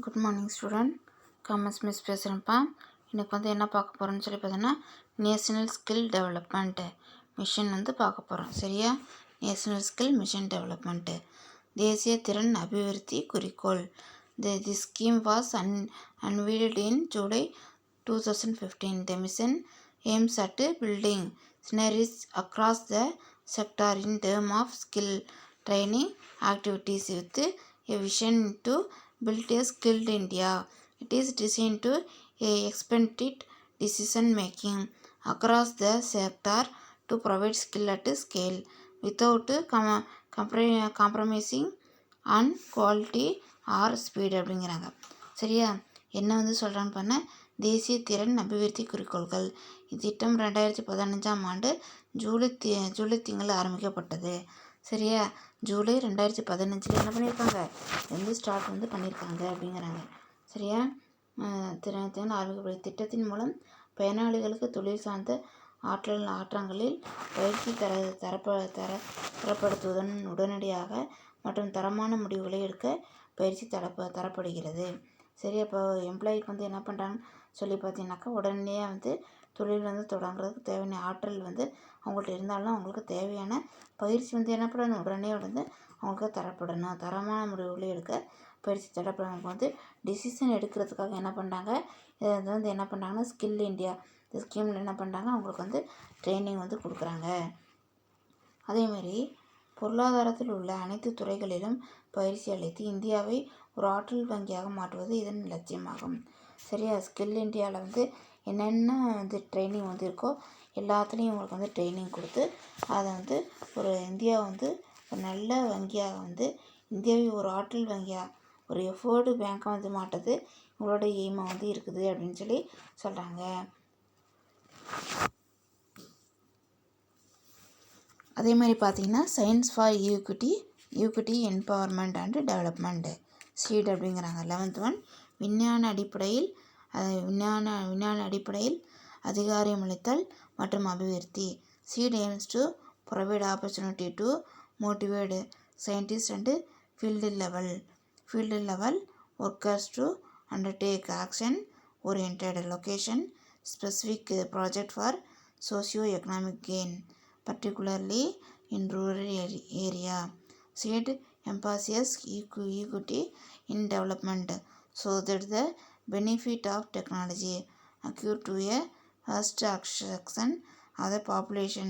Good morning student. Commerce miss பேசுகிறேன்ப்பா. இன்றைக்கி வந்து என்ன பார்க்க போகிறோன்னு சொல்லி பார்த்தீங்கன்னா, நேஷனல் ஸ்கில் டெவலப்மெண்ட்டு மிஷன் வந்து பார்க்க போகிறோம். சரியா? நேஷனல் ஸ்கில் மிஷன் டெவலப்மெண்ட்டு தேசிய திறன் அபிவிருத்தி குறிக்கோள். தி scheme was unveiled in July 2015. The mission aims at building synergies across the sector in terms of skill training activities with a vision to build a skilled India. It is designed to expedite decision making across the sector to provide skill at scale without compromising on quality or speed அப்படிங்கிறாங்க. சரியா? என்ன வந்து சொல்கிறான்னு பண்ண, தேசிய திறன் அபிவிருத்தி குறிக்கோள்கள். இத்திட்டம் 2015ஆம் ஆண்டு ஜூலை திங்கள் ஆரம்பிக்கப்பட்டது. சரியா? ஜூலை 2015 என்ன பண்ணியிருக்காங்க, வந்து ஸ்டார்ட் வந்து பண்ணியிருக்காங்க அப்படிங்கிறாங்க. சரியா? திறன் ஆரம்பிக்கப்பட்ட திட்டத்தின் மூலம் பயனாளிகளுக்கு தொழில் சார்ந்த ஆற்றங்களில் பயிற்சி தரப்படுத்துவதன் உடனடியாக மற்றும் தரமான முடிவுகளை எடுக்க பயிற்சி தரப்படுகிறது. சரி, அப்போ எம்ப்ளாய்க்கு வந்து என்ன பண்ணுறாங்கன்னு சொல்லி பார்த்தீங்கன்னாக்கா, உடனடியாக வந்து தொழில் வந்து தொடங்குறதுக்கு தேவையான ஆற்றல் வந்து அவங்கள்ட்ட இருந்தாலும் அவங்களுக்கு தேவையான பயிற்சி வந்து என்ன பண்ணணும், உடனே வந்து அவங்களுக்கு தரப்படணும். தரமான முடிவுகளை எடுக்க பயிற்சி தரப்படுறவங்க வந்து டிசிஷன் எடுக்கிறதுக்காக என்ன பண்ணுறாங்க, இதை வந்து என்ன பண்ணுறாங்கன்னா ஸ்கில் இந்தியா இந்த ஸ்கீமில் என்ன பண்ணுறாங்க, அவங்களுக்கு வந்து ட்ரைனிங் வந்து கொடுக்குறாங்க. அதேமாரி பொருளாதாரத்தில் உள்ள அனைத்து துறைகளிலும் பயிற்சி அளித்து இந்தியாவை ஒரு ஆற்றல் வங்கியாக மாற்றுவது இதன் லட்சியமாகும். சரியா? ஸ்கில் இந்தியாவில் வந்து என்னென்ன வந்து ட்ரைனிங் வந்து இருக்கோ எல்லாத்துலேயும் இவங்களுக்கு வந்து ட்ரைனிங் கொடுத்து அதை வந்து ஒரு இந்தியாவை வந்து ஒரு நல்ல வங்கியாக வந்து இந்தியாவை ஒரு ஆற்றல் வங்கியாக ஒரு எஃபோர்டு பேங்காக வந்து மாட்டுறது இவங்களோட எய்மாக வந்து இருக்குது அப்படின்னு சொல்லி சொல்கிறாங்க. அதே மாதிரி பார்த்தீங்கன்னா, science for equity empowerment and development SEED அப்படிங்கிறாங்க. 11th ஒன் விஞ்ஞான அடிப்படையில் அதிகாரமளித்தல் மற்றும் அபிவிருத்தி. SEED aims to provide opportunity to motivate scientist and field level workers to undertake action oriented location specific project for socio-economic gain, particularly in rural area. Seed emphasizes equity in development so that the benefit of technology accrue to a vast section of the population,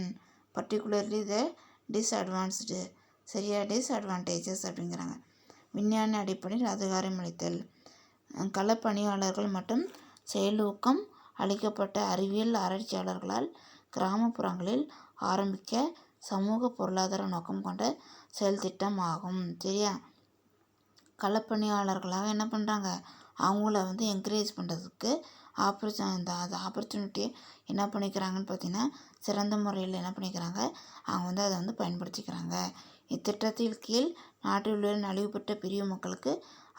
particularly the disadvantaged. சரியா? Disadvantages அப்படிங்கிறாங்க. விஞ்ஞான அடிப்படையில் அதிகாரமளித்தல். களப்பணியாளர்கள் மற்றும் செயலூக்கம் அளிக்கப்பட்ட அறிவியல் ஆராய்ச்சியாளர்களால் கிராமப்புறங்களில் ஆரம்பிக்க சமூக பொருளாதார நோக்கம் கொண்ட செயல் திட்டம் ஆகும். சரியா? களப்பணியாளர்களாக என்ன பண்ணுறாங்க, அவங்கள வந்து என்கரேஜ் பண்ணுறதுக்கு ஆப்பர்ச்சுனிட்டியை என்ன பண்ணிக்கிறாங்கன்னு பார்த்தீங்கன்னா, சிறந்த முறையில் என்ன பண்ணிக்கிறாங்க, அவங்க வந்து அதை வந்து பயன்படுத்திக்கிறாங்க. இத்திட்டத்தின் கீழ் நாட்டில் உள்ள நலிவு பெற்ற பிரிவு மக்களுக்கு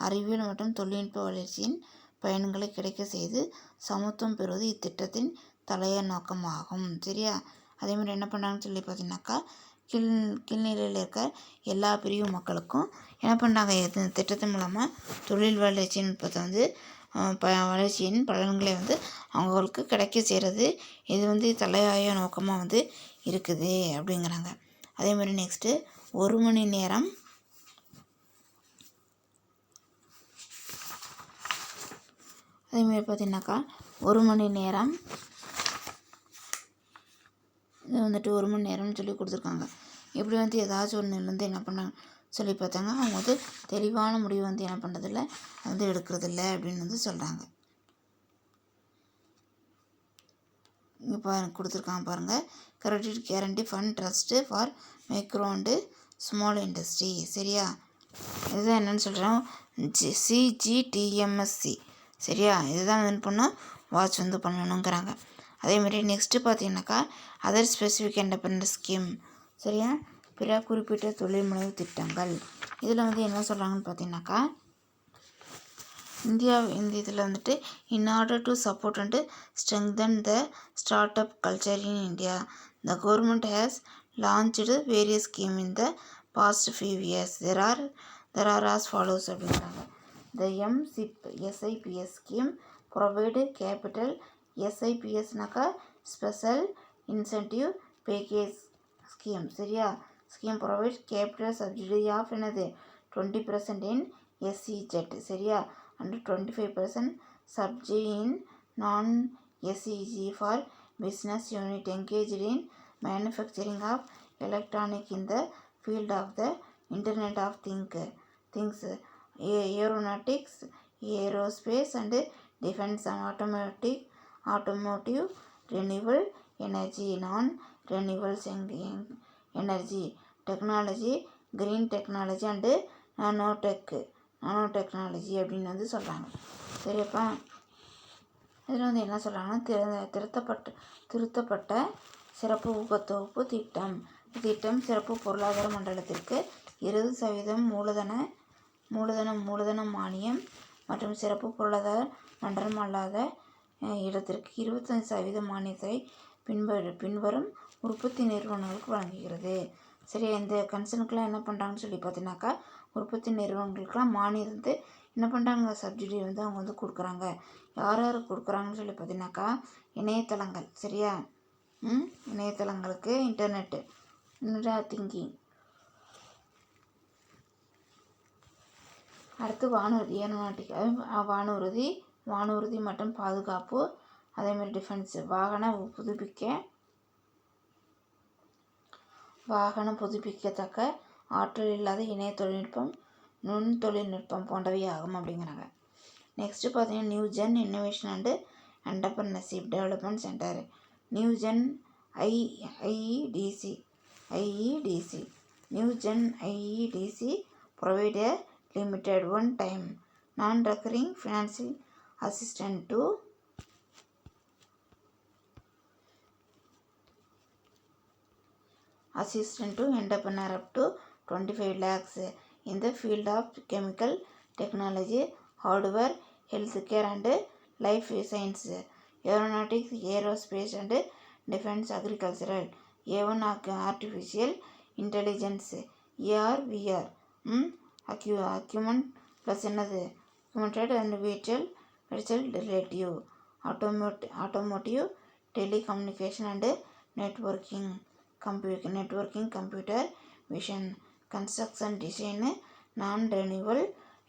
அறிவியல் மற்றும் தொழில்நுட்ப வளர்ச்சியின் பயன்களை கிடைக்க செய்து சமத்துவம் பெறுவது இத்திட்டத்தின் தலைய நோக்கமாகும். சரியா? அதே மாதிரி என்ன பண்ணுறாங்கன்னு சொல்லி பார்த்தீங்கன்னாக்கா, கீழ்நிலையில் இருக்க எல்லா பிரிவு மக்களுக்கும் என்ன பண்ணுறாங்க, திட்டத்தின் மூலமாக தொழில் வளர்ச்சி நுட்பத்தை வந்து வளர்ச்சியின் பலன்களை வந்து அவங்களுக்கு கிடைக்க செய்கிறது. இது வந்து தலையாய நோக்கமாக வந்து இருக்குது அப்படிங்கிறாங்க. அதே மாதிரி நெக்ஸ்ட்டு 1 மணி நேரம் அதேமாதிரி பார்த்தீங்கன்னாக்கா 1 மணி நேரம் இது வந்துட்டு 1 மணி நேரம்னு சொல்லி கொடுத்துருக்காங்க. இப்படி வந்து ஏதாச்சும் ஒன்று வந்து என்ன பண்ணாங்க சொல்லி பார்த்தாங்க, அவங்க வந்து தெளிவான முடிவு வந்து என்ன பண்ணுறதில்ல, வந்து எடுக்கிறதில்ல அப்படின்னு வந்து சொல்கிறாங்க. இங்கே கொடுத்துருக்காங்க பாருங்கள், credit guarantee fund trust for micro and small industry. சரியா? இதுதான் என்னென்னு சொல்கிறோம், CGTMSC. சரியா? இதுதான் வந்து பண்ணணும், வாட்ச் வந்து பண்ணணுங்கிறாங்க. அதேமாதிரி நெக்ஸ்ட்டு பார்த்தீங்கன்னாக்கா அதர் ஸ்பெசிஃபிக் இண்டிபெண்டன்ஸ் ஸ்கீம். சரியா? பிற குறிப்பிட்ட தொழில் முனைவு திட்டங்கள். இதில் வந்து என்ன சொல்கிறாங்கன்னு பார்த்தீங்கன்னாக்கா, இந்த இதில் வந்துட்டு in order to support and strengthen the start up culture in India the government has launched various scheme in the past few years. There are as follows அப்படிங்கிறாங்க. The MSIP SIPS scheme provide capital. SIPSனாக்கா special incentive package scheme. சரியா? Scheme provide capital subsidy of என்னது 20% in SEZ. சரியா? And 25% subsidy in non SEG for business unit engaged in manufacturing of electronic in the field of the internet of things, aeronautics, aerospace and defence and automotive, renewable energy, non-renewable energy, technology, green technology and nanotechnology அப்படின்னு வந்து சொல்கிறாங்க. சரியாப்பா? இதில் வந்து என்ன சொல்கிறாங்கன்னா, திருத்தப்பட்ட சிறப்பு ஊக்கத்தொகுப்பு திட்டம் சிறப்பு பொருளாதார மண்டலத்திற்கு 20% மூலதன மானியம் மற்றும் சிறப்பு பொருளாதார மண்டலம் அல்லாத இடத்திற்கு 25% மானியத்தை பின்வரும் உற்பத்தி நிறுவனங்களுக்கு வழங்குகிறது. சரி, இந்த கன்சர்னுக்கெலாம் என்ன பண்ணுறாங்கன்னு சொல்லி பார்த்தீங்கன்னாக்கா, உற்பத்தி நிறுவனங்களுக்கெலாம் மானியத்தை என்ன பண்ணுறாங்க, சப்சிடி வந்து அவங்க வந்து கொடுக்குறாங்க. யார் கொடுக்குறாங்கன்னு சொல்லி பார்த்தீங்கன்னாக்கா, இணையதளங்கள். சரியா? இணையதளங்களுக்கு இன்டர்நெட் திங்கிங். அடுத்து வானூர்தி, ஏரோநாட்டிக் வானூர்தி மற்றும் பாதுகாப்பு, அதேமாதிரி டிஃபென்ஸ், வாகன புதுப்பிக்கத்தக்க ஆற்றல் இல்லாத இணைய தொழில்நுட்பம், நுண்தொழில்நுட்பம் போன்றவை ஆகும் அப்படிங்கிறாங்க. நெக்ஸ்ட்டு பார்த்தீங்கன்னா, new gen innovation and entrepreneurship development centre. New gen IEDC provide a limited one-time non-recurring financial assistance to entrepreneur up to 25 lakhs in the field of chemical technology, hardware, healthcare and life science, aeronautics, aerospace and defense, agricultural, A1 artificial intelligence, AR, VR, augmented plus என்னது augmented and virtual relative, automotive, telecommunication and networking, computer vision, construction design, non-renewable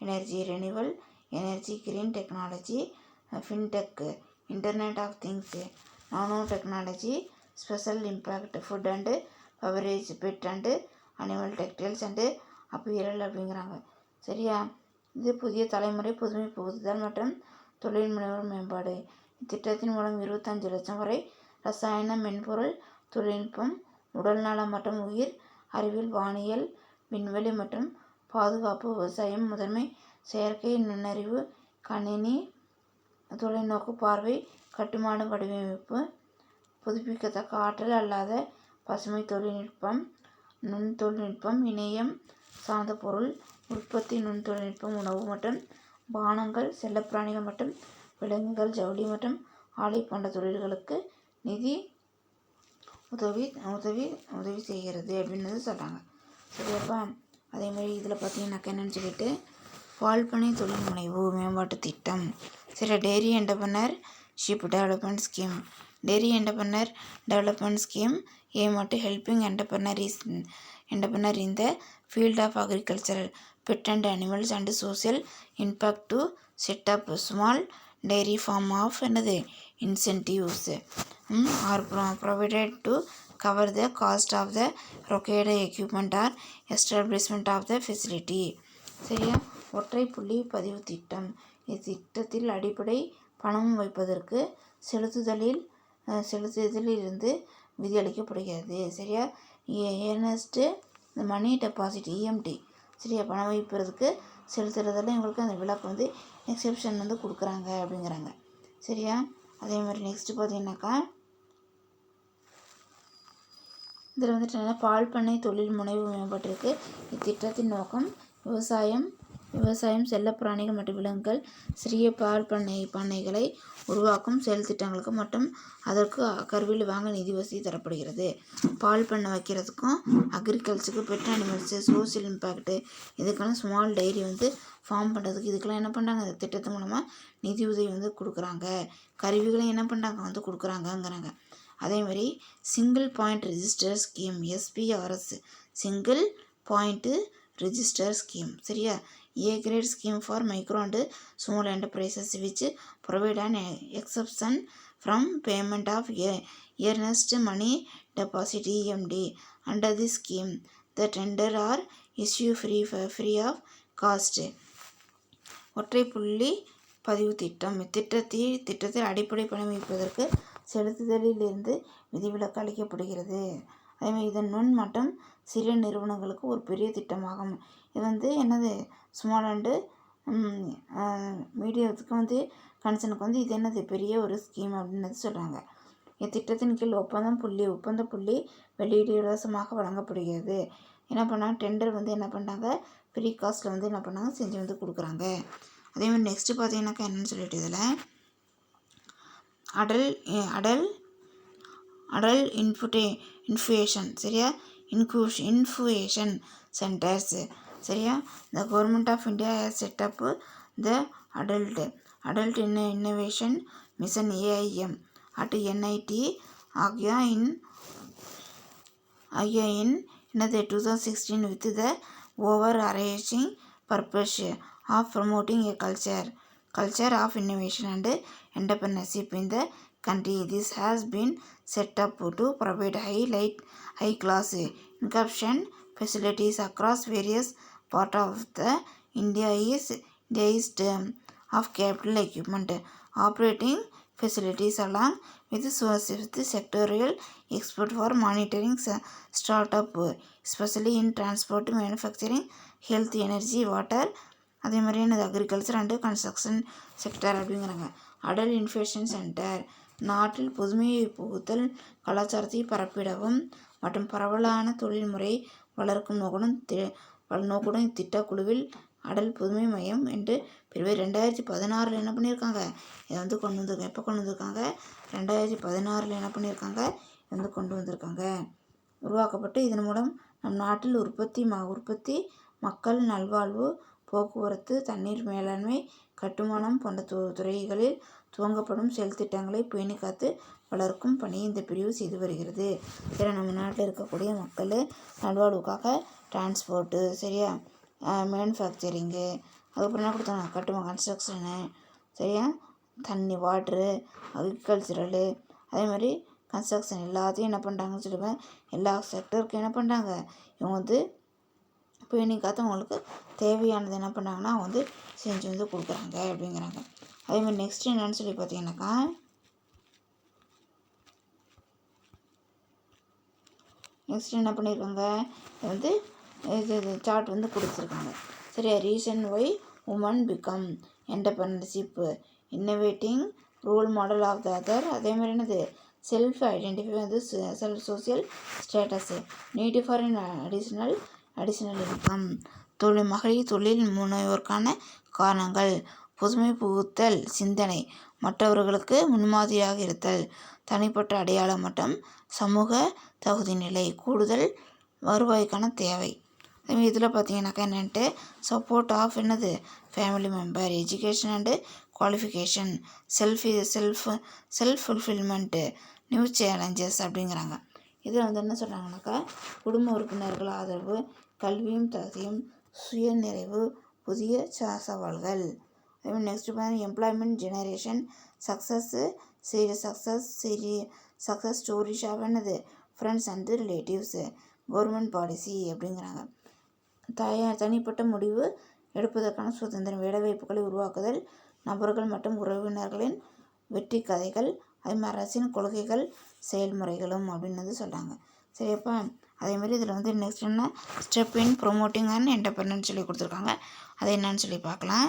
energy, renewable energy, green technology, fintech, internet of things, nanotechnology, special impact, food and beverage, pet and animal, textiles and apparel அப்படிங்கிறாங்க. சரியா? இது புதிய தலைமுறை புதுமை புகுத்துதல் மற்றும் தொழில் முனைவர் மேம்பாடு. இத்திட்டத்தின் மூலம் 25 லட்சம் வரை ரசாயன, மென்பொருள், தொழில்நுட்பம், உடல்நலம் மற்றும் உயிர் அறிவியல், வானியல், விண்வெளி மற்றும் பாதுகாப்பு, விவசாயம், முதன்மை, செயற்கை நுண்ணறிவு, கணினி, தொலைநோக்கு பார்வை, கட்டுமான வடிவமைப்பு, புதுப்பிக்கத்தக்க ஆற்றல் அல்லாத பசுமை தொழில்நுட்பம், நுண்தொழில்நுட்பம், இணையம் சார்ந்த பொருள் உற்பத்தி, நுண்தொழில்நுட்பம், உணவு மற்றும் பானங்கள், செல்லப்பிராணிகள் மற்றும் விலங்குகள், ஜவுளி மற்றும் ஆலை போன்ற தொழில்களுக்கு நிதி உதவி செய்கிறது அப்படின்னு சொல்கிறாங்க. சரியாப்பா? அதேமாதிரி இதில் பார்த்தீங்கன்னாக்கா என்னென்னு சொல்லிட்டு, பால்பனை தொழில் முனைவு மேம்பாட்டு திட்டம். சரி, dairy entrepreneurship development scheme. Dairy development scheme aim at helping entrepreneur in the field of agriculture, pet and animals and social impact to set up small dairy farm of incentives are provided to cover the cost of the required equipment or establishment of the facility. சரியா? ஒற்றை புள்ளி பதிவு திட்டம். இத்திட்டத்தில் அடிப்படை பணம் வைப்பதற்கு செலுத்துதலில் இருந்து விதியளிக்கப்படுகிறது. சரியா? ஏர்னஸ்ட் மணி டெபாசிட், EMT. சரியா? பணம் வைப்பதற்கு செலுத்துறதில் எங்களுக்கு அந்த விலக்கு வந்து எக்ஸெப்ஷன் வந்து கொடுக்குறாங்க அப்படிங்கிறாங்க. சரியா? அதே மாதிரி நெக்ஸ்ட்டு பார்த்தீங்கன்னாக்கா, இதில் வந்துட்டு பால் பண்ணை தொழில் முனைவு மேம்பாட்டிற்கு இத்திட்டத்தின் நோக்கம் விவசாயம், விவசாயம், செல்லப்பிராணிகள் மற்றும் விலங்குகள், சிறிய பால் பண்ணைகளை உருவாக்கும் செயல் திட்டங்களுக்கு மற்றும் அதற்கு கருவியில் வாங்க நிதி வசதி தரப்படுகிறது. பால் பண்ணை வைக்கிறதுக்கும் அக்ரிகல்ச்சருக்கு, பெட் அனிமல்ஸு, சோசியல் இம்பேக்ட்டு, இதுக்கெல்லாம் ஸ்மால் டைரி ஃபார்ம் பண்ணுறதுக்கு இதுக்கெல்லாம் என்ன பண்ணுறாங்க, இந்த திட்டத்து மூலமாக நிதி உதவி கொடுக்குறாங்க. கருவிகளையும் என்ன பண்ணுறாங்க கொடுக்குறாங்கங்கிறாங்க. அதேமாதிரி single point register scheme, SPRS, single point register scheme, சரியா? A grade scheme for micro and small enterprises which provide an exception from payment of earnest money deposit EMD. Under this scheme, the tender are issued free of cost. ஒற்றை புள்ளி பதிவு திட்டம். இத்திட்டத்தில் அடிப்படை பணம் வைப்பதற்கு செலுத்துதலிலிருந்து விதிவிலக்கு அளிக்கப்படுகிறது. அதேமாதிரி இதன் நுண் மற்றும் சிறிய நிறுவனங்களுக்கு ஒரு பெரிய திட்டமாகும். இது என்னது, ஸ்மால் அண்டு மீடியத்துக்கு கன்சர்னுக்கு இது என்னது, பெரிய ஒரு ஸ்கீம் அப்படின்னு சொல்கிறாங்க. இத்திட்டத்தின் கீழ் ஒப்பந்த புள்ளி வெளியீடு இலவசமாக வழங்கப்படுகிறது. என்ன பண்ணாங்க, டெண்டர் என்ன பண்ணுறாங்க, ஃப்ரீ காஸ்ட்டில் என்ன பண்ணாங்க, செஞ்சு கொடுக்குறாங்க. அதேமாதிரி நெக்ஸ்ட்டு பார்த்தீங்கன்னாக்கா என்னென்னு சொல்லிட்டு இதில் அடல் இன்ஃபுயேஷன், சரியா? இன்ஃபுயேஷன் சென்டர்ஸ், சரியா? The Government of India has set up the Adult Innovation Mission AIM at NIT ஆகிய in 2016 with the overarching purpose of promoting a culture of innovation and entrepreneurship in the country. This has been set up to provide high-class incubation facilities across various parts of the India is of capital equipment, operating facilities along with sectorial expert for monitoring startup, especially in transport, manufacturing, health, energy, water, அதே மாதிரி என்னது agriculture and construction sector அப்படிங்கிறாங்க. Atal இன்ஃபுயேஷன் centre நாட்டில் புதுமையை புகுத்தல், கலாச்சாரத்தை பரப்பிடவும் மற்றும் பரவலான தொழில்முறை வளர்க்கும் நோக்குடன் இத்திட்டக்குழுவில் அடல் புதுமை மையம் என்று பிரிவு 2016 என்ன பண்ணியிருக்காங்க, இதை கொண்டு வந்திருக்காங்க. எப்போ கொண்டு வந்திருக்காங்க, 2016 என்ன பண்ணியிருக்காங்க, இதை கொண்டு வந்திருக்காங்க. உருவாக்கப்பட்டு இதன் மூலம் நம் நாட்டில் உற்பத்தி, மக்கள் நல்வாழ்வு, போக்குவரத்து, தண்ணீர் மேலாண்மை, கட்டுமானம் போன்ற துறைகளில் துவங்கப்படும் செயல் திட்டங்களை பேணி காத்து வளர்க்கும் பணியை இந்த பிரிவு செய்து வருகிறது. சரி, நம்ம நாட்டில் இருக்கக்கூடிய மக்கள் நல்வாழ்வுக்காக டிரான்ஸ்போர்ட்டு, சரியா, மேனுஃபேக்சரிங்கு, அதுக்கப்புறம் என்ன கொடுத்தாங்க, கன்ஸ்ட்ரக்ஷனு, சரியா, தண்ணி, வாட்ரு, அக்ரிகல்ச்சரலு, அதே மாதிரி கன்ஸ்ட்ரக்ஷன் எல்லாத்தையும் என்ன பண்ணுறாங்கன்னு சொல்லுவேன், எல்லா செக்டருக்கும் என்ன பண்ணுறாங்க, இவங்க பேணி காத்து அவங்களுக்கு தேவையானது என்ன பண்ணாங்கன்னா செஞ்சு கொடுக்குறாங்க அப்படிங்கிறாங்க. அதேமாதிரி நெக்ஸ்ட் என்னன்னு சொல்லி பார்த்தீங்கன்னாக்கா, நெக்ஸ்ட் என்ன பண்ணியிருக்காங்க, இது சார்ட் கொடுத்துருக்காங்க. சரியா, reason why women become entrepreneurship, innovating role model of the other, அதேமாதிரி என்னது self identify self social status, need for additional income, மகளிர் தொழில் முனைவோருக்கான காரணங்கள், புதுமை புகுத்தல் சிந்தனை, மற்றவர்களுக்கு முன்மாதிரியாக இருத்தல், தனிப்பட்ட அடையாளம் மற்றும் சமூக தகுதிநிலை, கூடுதல் வருவாய்க்கான தேவை. இதில் பார்த்தீங்கன்னாக்கா என்னென்ட்டு சப்போர்ட் ஆஃப் என்னது family member, education and qualification, self fulfilment, new challenges அப்படிங்கிறாங்க. இதில் என்ன சொல்கிறாங்கனாக்கா, குடும்ப உறுப்பினர்கள் ஆதரவு, கல்வியும் தகுதியும், சுய நிறைவு, புதிய சவால்கள். அதேமாதிரி நெக்ஸ்ட் பார்த்தீங்கன்னா employment generation, success stories of என்னது friends and relatives, government policy அப்படிங்கிறாங்க. தனிப்பட்ட முடிவு எடுப்பதற்கான சுதந்திரம், வேலைவாய்ப்புகளை உருவாக்குதல், நபர்கள் மற்றும் உறவினர்களின் வெற்றி கதைகள், அதேமாதிரி அரசின் கொள்கைகள், செயல்முறைகளும் அப்படின்னு சொல்கிறாங்க. சரியாப்பா, அதேமாதிரி இதில் நெக்ஸ்ட் என்ன step in promoting and entrepreneur சொல்லி கொடுத்துருக்காங்க. அதை என்னன்னு சொல்லி பார்க்கலாம்.